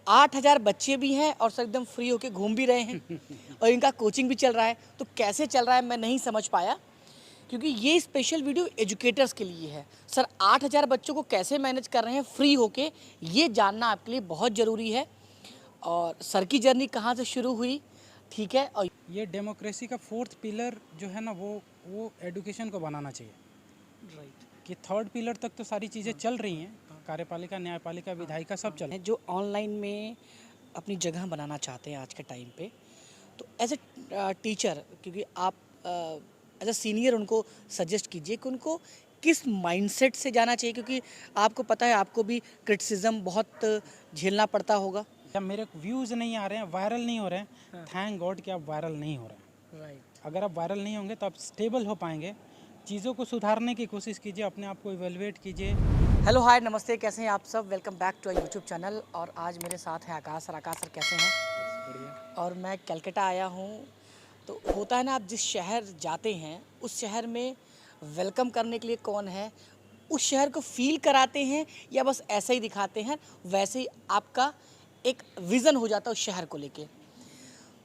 8,000 बच्चे भी हैं और सर एकदम फ्री होके घूम भी रहे हैं और इनका कोचिंग भी चल रहा है। तो कैसे चल रहा है मैं नहीं समझ पाया, क्योंकि ये स्पेशल वीडियो एजुकेटर्स के लिए है। सर 8,000 बच्चों को कैसे मैनेज कर रहे हैं फ्री होके, ये जानना आपके लिए बहुत ज़रूरी है। और सर की जर्नी कहाँ से शुरू हुई, ठीक है। और ये डेमोक्रेसी का फोर्थ पिलर जो है ना वो एडुकेशन को बनाना चाहिए राइट कि थर्ड पिलर तक तो सारी चीज़ें चल रही हैं, कार्यपालिका, न्यायपालिका, विधायिका सब चल है जो ऑनलाइन में अपनी जगह बनाना चाहते हैं आज के टाइम पे, तो एज ए टीचर, क्योंकि आप एज ए सीनियर उनको सजेस्ट कीजिए कि उनको किस माइंडसेट से जाना चाहिए, क्योंकि आपको पता है आपको भी क्रिटिसिज्म बहुत झेलना पड़ता होगा। या मेरे व्यूज़ नहीं आ रहे हैं, वायरल नहीं हो रहे हैं, थैंक गॉड कि आप वायरल नहीं हो रहे हैं। राइट। अगर आप वायरल नहीं होंगे तो आप स्टेबल हो पाएंगे। चीज़ों को सुधारने की कोशिश कीजिए, अपने आप को इवेलुएट कीजिए। हेलो हाय नमस्ते, कैसे हैं आप सब। Welcome back to our YouTube channel. और आज मेरे साथ हैं आकाश सर। आकाश सर कैसे हैं। बढ़िया। और मैं कलकत्ता आया हूँ। तो होता है ना, आप जिस शहर जाते हैं उस शहर में वेलकम करने के लिए कौन है, उस शहर को फील कराते हैं या बस ऐसे ही दिखाते हैं, वैसे ही आपका एक विज़न हो जाता है उस शहर को लेके।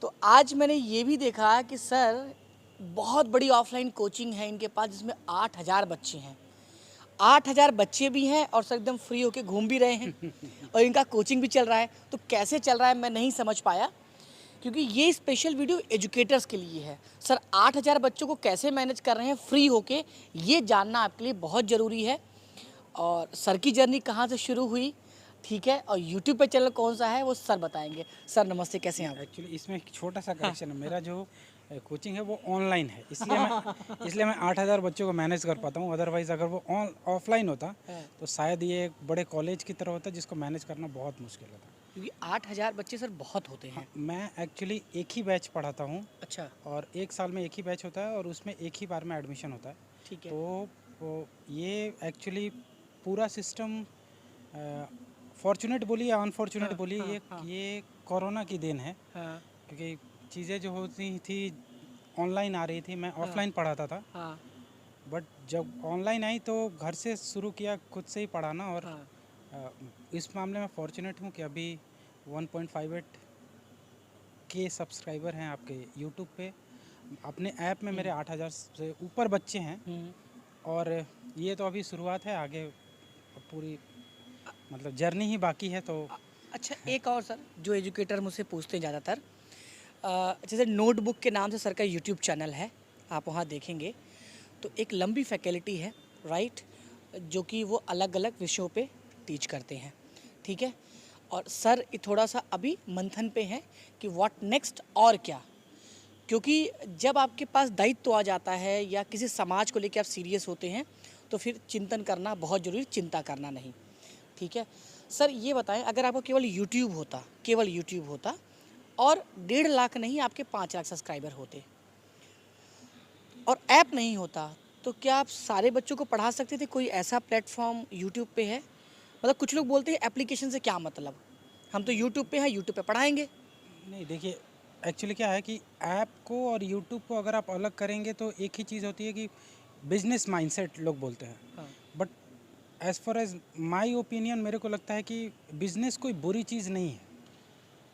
तो आज मैंने ये भी देखा कि सर बहुत बड़ी ऑफलाइन कोचिंग है इनके पास, जिसमें 8,000 बच्चे हैं। 8,000 बच्चे भी हैं और सर एकदम फ्री होके घूम भी रहे हैं और इनका कोचिंग भी चल रहा है। तो कैसे चल रहा है मैं नहीं समझ पाया, क्योंकि ये स्पेशल वीडियो एजुकेटर्स के लिए है। सर 8,000 बच्चों को कैसे मैनेज कर रहे हैं फ्री होके, ये जानना आपके लिए बहुत ज़रूरी है। और सर की जर्नी कहाँ से शुरू हुई, ठीक है, और यूट्यूब पे चैनल कौन सा है वो सर बताएंगे। सर नमस्ते, कैसे हैं आप। एक्चुअली इसमें एक छोटा सा करेक्शन है। मेरा जो कोचिंग है वो ऑनलाइन है, इसलिए मैं 8,000 बच्चों को मैनेज कर पाता हूँ। अदरवाइज़ अगर वो ऑफलाइन होता तो शायद ये एक बड़े कॉलेज की तरह होता जिसको मैनेज करना बहुत मुश्किल होता। क्योंकि 8,000 बच्चे सर बहुत होते हैं। मैं एक्चुअली एक ही बैच पढ़ाता हूँ अच्छा। और एक साल में एक ही बैच होता है और उसमें एक ही बार में एडमिशन होता है। ठीक है। तो ये एक्चुअली पूरा सिस्टम, फॉर्चुनेट बोलिए या अनफॉर्चुनेट बोलिए, ये कोरोना की देन है। हाँ क्योंकि चीज़ें जो होती थी ऑनलाइन आ रही थी, मैं ऑफलाइन पढ़ाता था। हाँ बट जब ऑनलाइन आई तो घर से शुरू किया खुद से ही पढ़ाना। और हाँ। इस मामले में फॉर्चुनेट हूँ कि अभी 1.58 के सब्सक्राइबर हैं आपके यूट्यूब पे। अपने ऐप में मेरे 8,000 से ऊपर बच्चे हैं। और ये तो अभी शुरुआत है, आगे पूरी मतलब जर्नी ही बाकी है। तो अच्छा, एक और सर जो एजुकेटर मुझसे पूछते हैं ज़्यादातर, जैसे नोटबुक के नाम से सर का यूट्यूब चैनल है, आप वहाँ देखेंगे तो एक लंबी फैकल्टी है, राइट, जो कि वो अलग अलग विषयों पे टीच करते हैं, ठीक है। और सर थोड़ा सा अभी मंथन पे हैं कि व्हाट नेक्स्ट और क्या, क्योंकि जब आपके पास दायित्व आ जाता है या किसी समाज को लेकर आप सीरियस होते हैं तो फिर चिंतन करना बहुत ज़रूरी, चिंता करना नहीं, ठीक है। सर ये बताएं, अगर आपको केवल यूट्यूब होता और 1.5 लाख नहीं आपके 5 लाख सब्सक्राइबर होते और ऐप नहीं होता, तो क्या आप सारे बच्चों को पढ़ा सकते थे। कोई ऐसा प्लेटफॉर्म यूट्यूब पे है, मतलब कुछ लोग बोलते हैं एप्लीकेशन से क्या मतलब, हम तो यूट्यूब पे हैं, यूट्यूब पे पढ़ाएंगे। नहीं, देखिए, एक्चुअली क्या है कि ऐप को और यूट्यूब को अगर आप अलग करेंगे तो एक ही चीज़ होती है कि बिजनेस माइंडसेट लोग बोलते हैं। हाँ। But as far as my opinion, मेरे को लगता है कि बिजनेस कोई बुरी चीज़ नहीं है।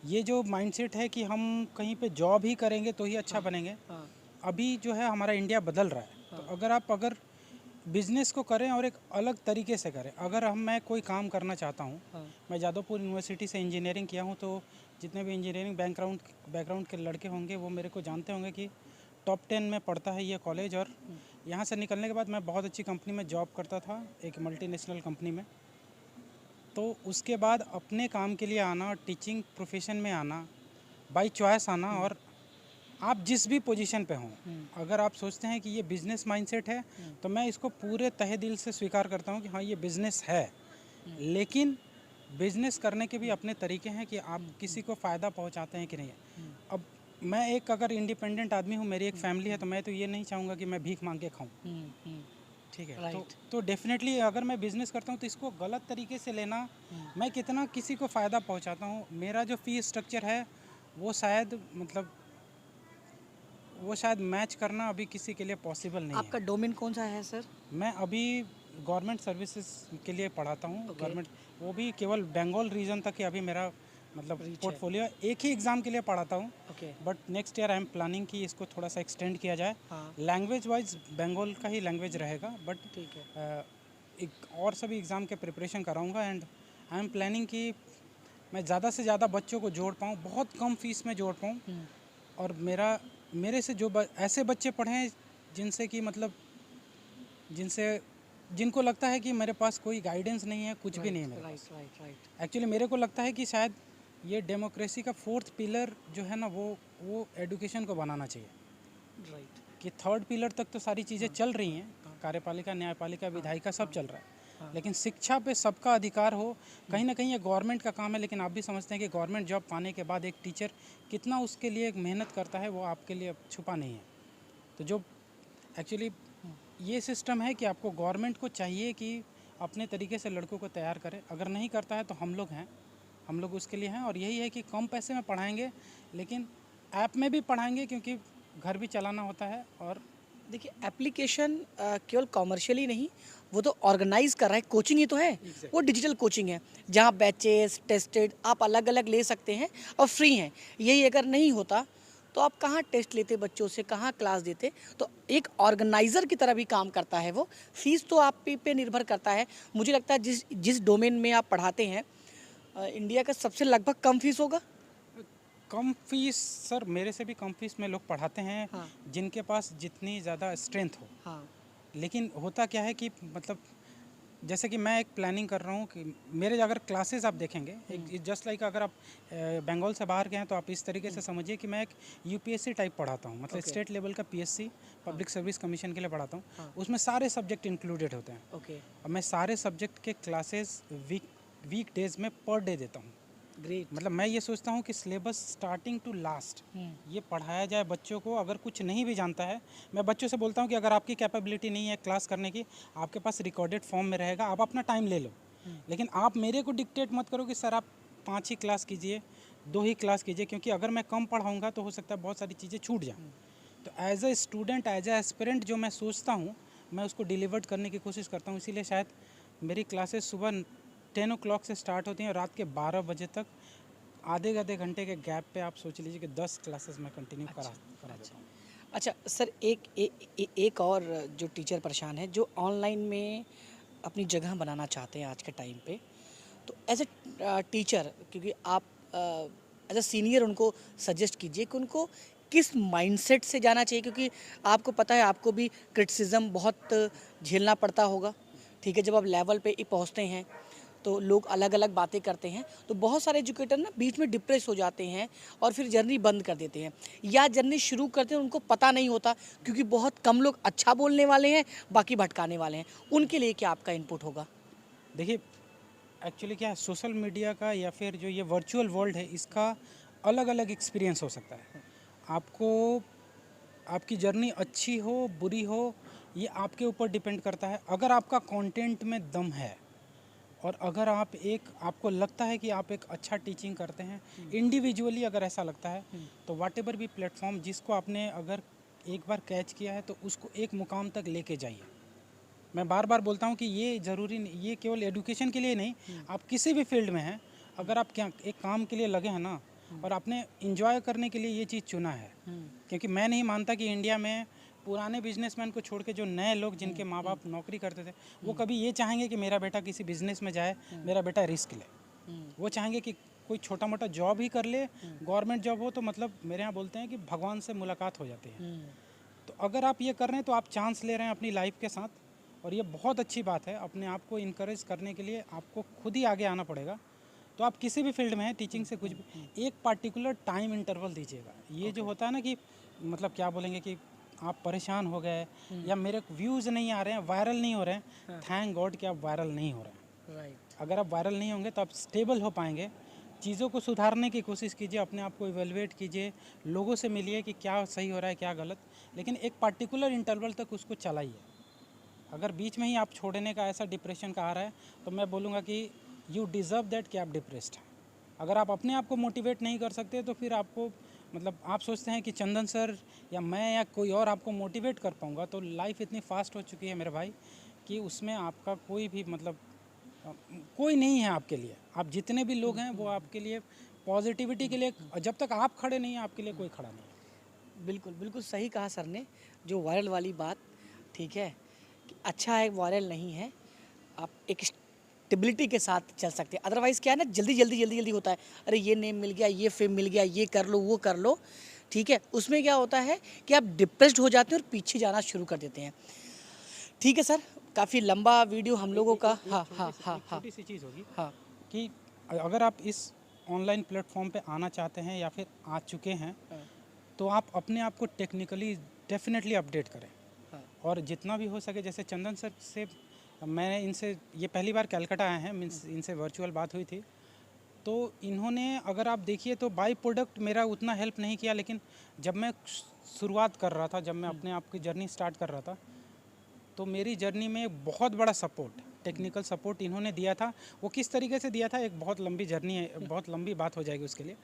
ये जो माइंडसेट है कि हम कहीं पे जॉब ही करेंगे तो ही अच्छा बनेंगे, हाँ अभी जो है हमारा इंडिया बदल रहा है। तो अगर बिज़नेस को करें और एक अलग तरीके से करें। अगर मैं कोई काम करना चाहता हूँ, हाँ मैं जादवपुर यूनिवर्सिटी से इंजीनियरिंग किया हूँ, तो जितने भी इंजीनियरिंग बैकग्राउंड के लड़के होंगे वो मेरे को जानते होंगे कि टॉप 10 में पढ़ता है ये कॉलेज। और यहाँ से निकलने के बाद मैं बहुत अच्छी कंपनी में जॉब करता था, एक मल्टीनेशनल कंपनी में। तो उसके बाद अपने काम के लिए आना, टीचिंग प्रोफेशन में आना, बाई चॉइस आना। और आप जिस भी पोजीशन पे हों, अगर आप सोचते हैं कि ये बिज़नेस माइंडसेट है, तो मैं इसको पूरे तहे दिल से स्वीकार करता हूँ कि हाँ, ये बिज़नेस है। लेकिन बिज़नेस करने के भी अपने तरीके हैं कि आप किसी को फ़ायदा पहुँचाते हैं कि नहीं। अब मैं एक अगर इंडिपेंडेंट आदमी हूँ, मेरी एक फैमिली है, तो मैं तो ये नहीं चाहूँगा कि मैं भीख मांग के खाऊँ, ठीक है। राइट। तो डेफिनेटली अगर मैं बिज़नेस करता हूँ तो इसको गलत तरीके से लेना, मैं कितना किसी को फ़ायदा पहुँचाता हूँ, मेरा जो फ़ी स्ट्रक्चर है वो शायद मैच करना अभी किसी के लिए पॉसिबल नहीं है। आपका डोमेन कौन सा है सर। मैं अभी गवर्नमेंट सर्विसेज के लिए पढ़ाता हूँ। Okay. गवर्नमेंट, वो भी केवल बंगाल रीजन तक ही अभी मेरा मतलब Reach है। पोर्टफोलियो एक ही एग्ज़ाम के लिए पढ़ाता हूँ, okay. But next year I am planning कि इसको थोड़ा सा एक्सटेंड किया जाए। हाँ। लैंग्वेज वाइज बंगाल का ही लैंग्वेज रहेगा, बट ठीक है। एक और सभी एग्ज़ाम के प्रिपरेशन कराऊंगा। एंड आई एम प्लानिंग कि मैं ज़्यादा से ज़्यादा बच्चों को जोड़ पाऊँ, बहुत कम फीस में जोड़ पाऊँ, और मेरे से जो ऐसे बच्चे पढ़ें जिनसे कि मतलब जिनको लगता है कि मेरे पास कोई गाइडेंस नहीं है, कुछ भी नहीं है मेरे पास। राइट। एक्चुअली मेरे को लगता है कि शायद ये डेमोक्रेसी का फोर्थ पिलर जो है ना, वो एडुकेशन को बनाना चाहिए। राइट। कि थर्ड पिलर तक तो सारी चीज़ें चल रही हैं, कार्यपालिका, न्यायपालिका, विधायिका सब चल रहा है, लेकिन शिक्षा पे सबका अधिकार हो। कहीं ना कहीं ये गवर्नमेंट का काम है, लेकिन आप भी समझते हैं कि गवर्नमेंट जॉब पाने के बाद एक टीचर कितना उसके लिए मेहनत करता है, वो आपके लिए छुपा नहीं है। तो जो एक्चुअली ये सिस्टम है कि आपको गवर्नमेंट को चाहिए कि अपने तरीके से लड़कों को तैयार करे। अगर नहीं करता है तो हम लोग हैं, हम लोग उसके लिए हैं। और यही है कि कम पैसे में पढ़ाएंगे, लेकिन ऐप में भी पढ़ाएंगे, क्योंकि घर भी चलाना होता है। और देखिए एप्लीकेशन केवल कॉमर्शियली नहीं, वो तो ऑर्गेनाइज कर रहा है, कोचिंग ही तो है। वो डिजिटल कोचिंग है जहाँ बैचेस टेस्टेड आप अलग अलग ले सकते हैं और फ्री हैं। यही अगर नहीं होता तो आप कहाँ टेस्ट लेते बच्चों से, कहाँ क्लास देते। तो एक ऑर्गेनाइज़र की तरह भी काम करता है वो। फीस तो आप पे निर्भर करता है। मुझे लगता है जिस जिस डोमेन में आप पढ़ाते हैं इंडिया का सबसे लगभग कम फीस होगा। कम फीस, सर मेरे से भी कम फीस में लोग पढ़ाते हैं, हाँ। जिनके पास जितनी ज़्यादा स्ट्रेंथ हो। हाँ। लेकिन होता क्या है कि मतलब जैसे कि मैं एक प्लानिंग कर रहा हूँ कि मेरे अगर क्लासेस आप देखेंगे, एक जस्ट लाइक अगर आप बंगाल से बाहर गए हैं तो आप इस तरीके से समझिए कि मैं एक यूपीएससी टाइप पढ़ाता हूँ, मतलब Okay. स्टेट लेवल का पीएससी, पब्लिक सर्विस कमीशन के लिए पढ़ाता हूँ। हाँ। उसमें सारे सब्जेक्ट इंक्लूडेड होते हैं। ओके। और मैं सारे सब्जेक्ट के क्लासेस वीक डेज में पर डे देता हूँ। ग्रेट। मतलब मैं ये सोचता हूँ कि सिलेबस स्टार्टिंग टू लास्ट ये पढ़ाया जाए बच्चों को। अगर कुछ नहीं भी जानता है, मैं बच्चों से बोलता हूँ कि अगर आपकी कैपेबिलिटी नहीं है क्लास करने की, आपके पास रिकॉर्डेड फॉर्म में रहेगा, आप अपना टाइम ले लो। लेकिन आप मेरे को डिक्टेट मत करो कि सर आप 5 ही क्लास कीजिए, 2 ही क्लास कीजिए, क्योंकि अगर मैं कम पढ़ाऊँगा तो हो सकता है बहुत सारी चीज़ें छूट जाएँ। तो as a student, as a aspirant जो मैं सोचता हूँ, मैं उसको डिलीवर करने की कोशिश करता हूँ। इसीलिए शायद मेरी क्लासेस सुबह 10 o'clock से स्टार्ट होती हैं, रात के 12 बजे तक। आधे घंटे के गैप पे आप सोच लीजिए कि 10 क्लासेस मैं कंटिन्यू करा देता हूँ। अच्छा सर, एक और जो टीचर परेशान है, जो ऑनलाइन में अपनी जगह बनाना चाहते हैं आज के टाइम पे, तो एज ए टीचर, क्योंकि आप एज ए सीनियर उनको सजेस्ट कीजिए कि उनको किस माइंडसेट से जाना चाहिए, क्योंकि आपको पता है आपको भी क्रिटिसिज्म बहुत झेलना पड़ता होगा। ठीक है, जब आप लेवल पे ही पहुंचते हैं तो लोग अलग अलग बातें करते हैं, तो बहुत सारे एजुकेटर ना बीच में डिप्रेस हो जाते हैं और फिर जर्नी बंद कर देते हैं, या जर्नी शुरू करते हैं उनको पता नहीं होता, क्योंकि बहुत कम लोग अच्छा बोलने वाले हैं, बाकी भटकाने वाले हैं। उनके लिए क्या आपका इनपुट होगा? देखिए एक्चुअली क्या है, सोशल मीडिया का या फिर जो ये वर्चुअल वर्ल्ड है, इसका अलग अलग एक्सपीरियंस हो सकता है। आपको आपकी जर्नी अच्छी हो बुरी हो, ये आपके ऊपर डिपेंड करता है। अगर आपका कंटेंट में दम है और अगर आपको लगता है कि आप एक अच्छा टीचिंग करते हैं, इंडिविजुअली अगर ऐसा लगता है, तो वाट एवर भी प्लेटफॉर्म जिसको आपने अगर एक बार कैच किया है तो उसको एक मुकाम तक लेके जाइए। मैं बार बार बोलता हूँ कि ये ज़रूरी नहीं, ये केवल एजुकेशन के लिए नहीं, आप किसी भी फील्ड में हैं, अगर आप क्या एक काम के लिए लगे हैं ना, और आपने इंजॉय करने के लिए ये चीज़ चुना है। क्योंकि मैं नहीं मानता कि इंडिया में पुराने बिजनेसमैन को छोड़ के जो नए लोग जिनके माँ बाप नौकरी करते थे, वो कभी ये चाहेंगे कि मेरा बेटा किसी बिजनेस में जाए, मेरा बेटा रिस्क ले। वो चाहेंगे कि कोई छोटा मोटा जॉब ही कर ले, गवर्नमेंट जॉब हो तो मतलब मेरे यहाँ बोलते हैं कि भगवान से मुलाकात हो जाती है। तो अगर आप ये कर रहे हैं तो आप चांस ले रहे हैं अपनी लाइफ के साथ, और ये बहुत अच्छी बात है। अपने आप को इनकरेज करने के लिए आपको खुद ही आगे आना पड़ेगा। तो आप किसी भी फील्ड में हैं, टीचिंग से कुछ भी, एक पार्टिकुलर टाइम इंटरवल दीजिएगा। ये जो होता है ना कि मतलब क्या बोलेंगे कि आप परेशान हो गए या मेरे व्यूज़ नहीं आ रहे हैं, वायरल नहीं हो रहे हैं, थैंक गॉड कि आप वायरल नहीं हो रहे हैं। अगर आप वायरल नहीं होंगे तो आप स्टेबल हो पाएंगे। चीज़ों को सुधारने की कोशिश कीजिए, अपने आप को इवेलुएट कीजिए, लोगों से मिलिए कि क्या सही हो रहा है क्या गलत, लेकिन एक पार्टिकुलर इंटरवल तक उसको चलाइए। अगर बीच में ही आप छोड़ने का ऐसा डिप्रेशन का आ रहा है, तो मैं बोलूँगा कि यू डिज़र्व दैट कि आप डिप्रेस्ड हैं। अगर आप अपने आप को मोटिवेट नहीं कर सकते तो फिर आपको मतलब आप सोचते हैं कि चंदन सर या मैं या कोई और आपको मोटिवेट कर पाऊँगा, तो लाइफ इतनी फास्ट हो चुकी है मेरे भाई कि उसमें आपका कोई भी मतलब कोई नहीं है आपके लिए। आप जितने भी लोग हैं वो आपके लिए पॉजिटिविटी के लिए, जब तक आप खड़े नहीं हैं आपके लिए कोई खड़ा नहीं है। बिल्कुल, बिल्कुल सही कहा सर ने, जो वायरल वाली बात, ठीक है, कि अच्छा है वायरल नहीं है, आप एक स्टेबिलिटी के साथ चल सकते हैं। अदरवाइज़ क्या है ना, जल्दी होता है, अरे ये नेम मिल गया, ये फेम मिल गया, ये कर लो, वो कर लो, ठीक है? उसमें क्या होता है कि आप डिप्रेस्ड हो जाते हैं और पीछे जाना शुरू कर देते हैं। ठीक है सर, काफ़ी लंबा वीडियो हम लोगों का, हाँ, हाँ, हाँ, हाँ, छोटी सी चीज़ होगी हाँ, कि अगर आप इस ऑनलाइन प्लेटफॉर्म पे आना चाहते हैं या फिर आ चुके हैं, हाँ, तो आप अपने आप को टेक्निकली डेफिनेटली अपडेट करें। हाँ, और जितना भी हो सके, जैसे चंदन सर से मैंने इनसे ये पहली बार कलकत्ता आए हैं, मीन्स इनसे वर्चुअल बात हुई थी, तो इन्होंने, अगर आप देखिए तो बाई प्रोडक्ट मेरा उतना हेल्प नहीं किया, लेकिन जब मैं शुरुआत कर रहा था, जब मैं अपने आप की जर्नी स्टार्ट कर रहा था, तो मेरी जर्नी में बहुत बड़ा सपोर्ट, टेक्निकल सपोर्ट इन्होंने दिया था। वो किस तरीके से दिया था, एक बहुत लंबी जर्नी है, बहुत लंबी बात हो जाएगी उसके लिए।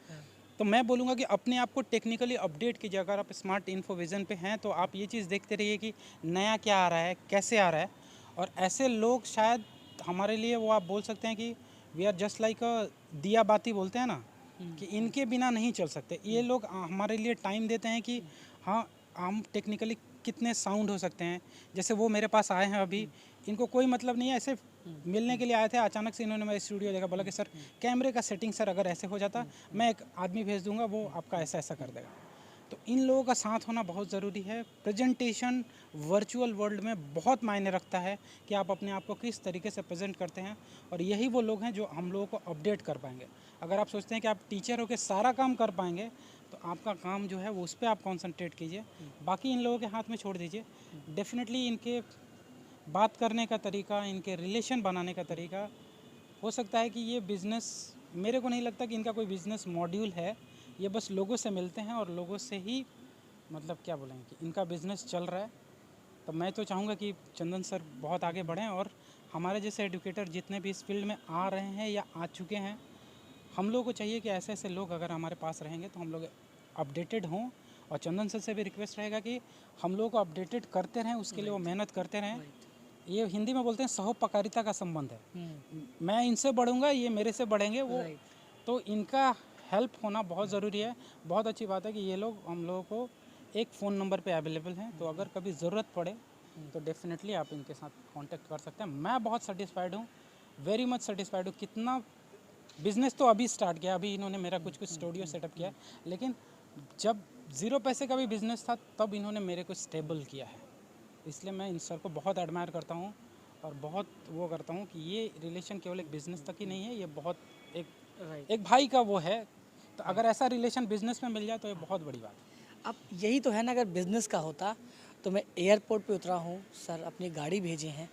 तो मैं बोलूँगा कि अपने आप को टेक्निकली अपडेट कीजिए। अगर आप स्मार्ट इन्फो विज़न पे हैं तो आप ये चीज़ देखते रहिए कि नया क्या आ रहा है, कैसे आ रहा है। और ऐसे लोग शायद हमारे लिए, वो आप बोल सकते हैं कि we are just like a diya baati बोलते हैं ना, कि इनके बिना नहीं चल सकते। ये लोग हमारे लिए टाइम देते हैं कि हाँ, हम टेक्निकली कितने साउंड हो सकते हैं। जैसे वो मेरे पास आए हैं अभी, इनको कोई मतलब नहीं है, ऐसे मिलने के लिए आए थे, अचानक से इन्होंने मेरा स्टूडियो देखा, बोला कि सर कैमरे का सेटिंग सर अगर ऐसे हो जाता, मैं एक आदमी भेज दूंगा, वो आपका ऐसा ऐसा कर देगा। तो इन लोगों का साथ होना बहुत ज़रूरी है। प्रेजेंटेशन वर्चुअल वर्ल्ड में बहुत मायने रखता है कि आप अपने आप को किस तरीके से प्रेजेंट करते हैं, और यही वो लोग हैं जो हम लोगों को अपडेट कर पाएंगे। अगर आप सोचते हैं कि आप टीचर होकर सारा काम कर पाएंगे, तो आपका काम जो है वो उस पर आप कॉन्सेंट्रेट कीजिए, बाकी इन लोगों के हाथ में छोड़ दीजिए। डेफिनेटली इनके बात करने का तरीका, इनके रिलेशन बनाने का तरीका, हो सकता है कि ये बिज़नेस, मेरे को नहीं लगता कि इनका कोई बिज़नेस मॉड्यूल है। ये बस लोगों से मिलते हैं और लोगों से ही, मतलब क्या बोलेंगे, कि इनका बिज़नेस चल रहा है। तो मैं तो चाहूँगा कि चंदन सर बहुत आगे बढ़ें, और हमारे जैसे एडुकेटर जितने भी इस फील्ड में आ रहे हैं या आ चुके हैं, हम लोगों को चाहिए कि ऐसे ऐसे लोग अगर हमारे पास रहेंगे तो हम लोग अपडेटेड हों। और चंदन सर से भी रिक्वेस्ट रहेगा कि हम लोगों को अपडेटेड करते रहें, उसके लिए वो मेहनत करते रहें। ये हिंदी में बोलते हैं सहोपकारिता का संबंध है, मैं इनसे बढ़ूंगा, ये मेरे से बढ़ेंगे, वो तो इनका हेल्प होना बहुत ज़रूरी है। बहुत अच्छी बात है कि ये लोग हम लोगों को एक फ़ोन नंबर पे अवेलेबल हैं, तो अगर कभी ज़रूरत पड़े तो डेफिनेटली आप इनके साथ कांटेक्ट कर सकते हैं। मैं बहुत सेटिस्फाइड हूँ, वेरी मच सेटिस्फाइड हूँ। कितना बिज़नेस तो अभी स्टार्ट किया, अभी इन्होंने मेरा कुछ स्टूडियो सेटअप किया, लेकिन जब ज़ीरो पैसे का भी बिज़नेस था तब इन्होंने मेरे को स्टेबल किया है। इसलिए मैं इन सर को बहुत एडमायर करता हूँ, और बहुत वो करता हूँ कि ये रिलेशन केवल एक बिज़नेस तक ही नहीं है, ये बहुत एक भाई का वो है। तो अगर ऐसा रिलेशन बिज़नेस में मिल जाए तो ये बहुत बड़ी बात है। अब यही तो है ना, अगर बिज़नेस का होता तो मैं एयरपोर्ट पे उतरा हूँ सर, अपनी गाड़ी भेजे हैं,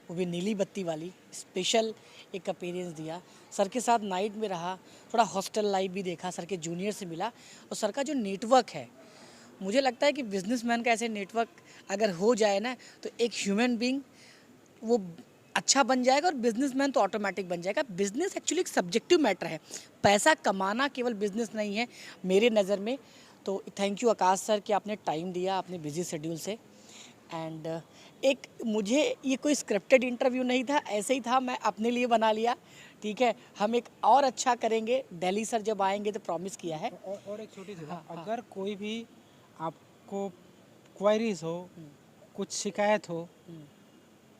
वो भी नीली बत्ती वाली, स्पेशल एक अपीयरेंस दिया, सर के साथ नाइट में रहा, थोड़ा हॉस्टल लाइफ भी देखा, सर के जूनियर से मिला, और सर का जो नेटवर्क है, मुझे लगता है कि बिजनेसमैन का ऐसे नेटवर्क अगर हो जाए ना, तो एक ह्यूमन बीइंग वो अच्छा बन जाएगा, और बिजनेसमैन तो ऑटोमेटिक बन जाएगा। बिजनेस एक्चुअली एक सब्जेक्टिव मैटर है, पैसा कमाना केवल बिजनेस नहीं है मेरे नज़र में। तो थैंक यू आकाश सर कि आपने टाइम दिया अपने बिजी शेड्यूल से। एंड एक मुझे ये कोई स्क्रिप्टेड इंटरव्यू नहीं था, ऐसे ही था, मैं अपने लिए बना लिया। ठीक है, हम एक और अच्छा करेंगे, दिल्ली सर जब आएंगे तो प्रॉमिस किया है। और एक छोटी सी बात, अगर कोई भी आपको क्वायरीज हो, कुछ शिकायत हो,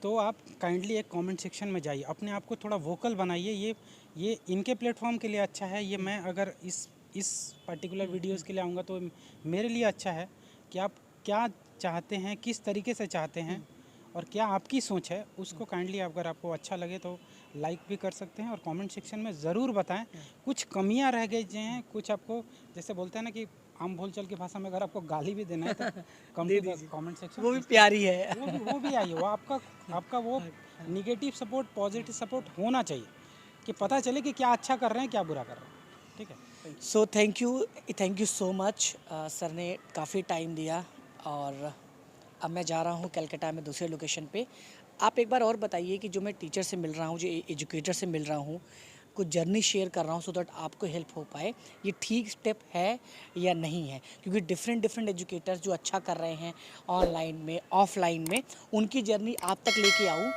तो आप काइंडली एक कमेंट सेक्शन में जाइए, अपने आप को थोड़ा वोकल बनाइए। ये इनके प्लेटफॉर्म के लिए अच्छा है, ये मैं अगर इस पर्टिकुलर वीडियोस के लिए आऊँगा तो मेरे लिए अच्छा है कि आप क्या चाहते हैं, किस तरीके से चाहते हैं, और क्या आपकी सोच है, उसको काइंडली अगर आपको अच्छा लगे तो लाइक भी कर सकते हैं, और कमेंट सेक्शन में ज़रूर बताएं। कुछ कमियां रह गई हैं, कुछ आपको, जैसे बोलते हैं ना कि आम बोलचाल की भाषा में अगर आपको गाली भी देना है तो come to the comment section, वो भी प्यारी है। वो भी आइए, वो आपका वो निगेटिव सपोर्ट, पॉजिटिव सपोर्ट होना चाहिए, कि पता चले कि क्या अच्छा कर रहे हैं, क्या बुरा कर रहे हैं। ठीक है, so thank you so much. Sir ने काफ़ी टाइम दिया, और अब मैं जा रहा हूँ कलकत्ता में दूसरे लोकेशन पे। आप एक बार और बताइए कि जो मैं टीचर से मिल रहा हूँ, जो एजुकेटर से मिल रहा हूँ, आपको जर्नी शेयर कर रहा हूँ सो दैट आपको हेल्प हो पाए ये ठीक स्टेप है या नहीं है, क्योंकि डिफरेंट डिफरेंट एजुकेटर्स जो अच्छा कर रहे हैं ऑनलाइन में ऑफलाइन में, उनकी जर्नी आप तक लेके आऊँ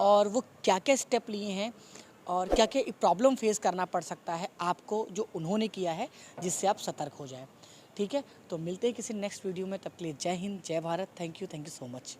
और वो क्या क्या स्टेप लिए हैं और क्या क्या प्रॉब्लम फेस करना पड़ सकता है आपको जो उन्होंने किया है, जिससे आप सतर्क हो जाएं। ठीक है, तो मिलते हैं किसी नेक्स्ट वीडियो में, तब के लिए जय हिंद, जय Bharat, thank you so much.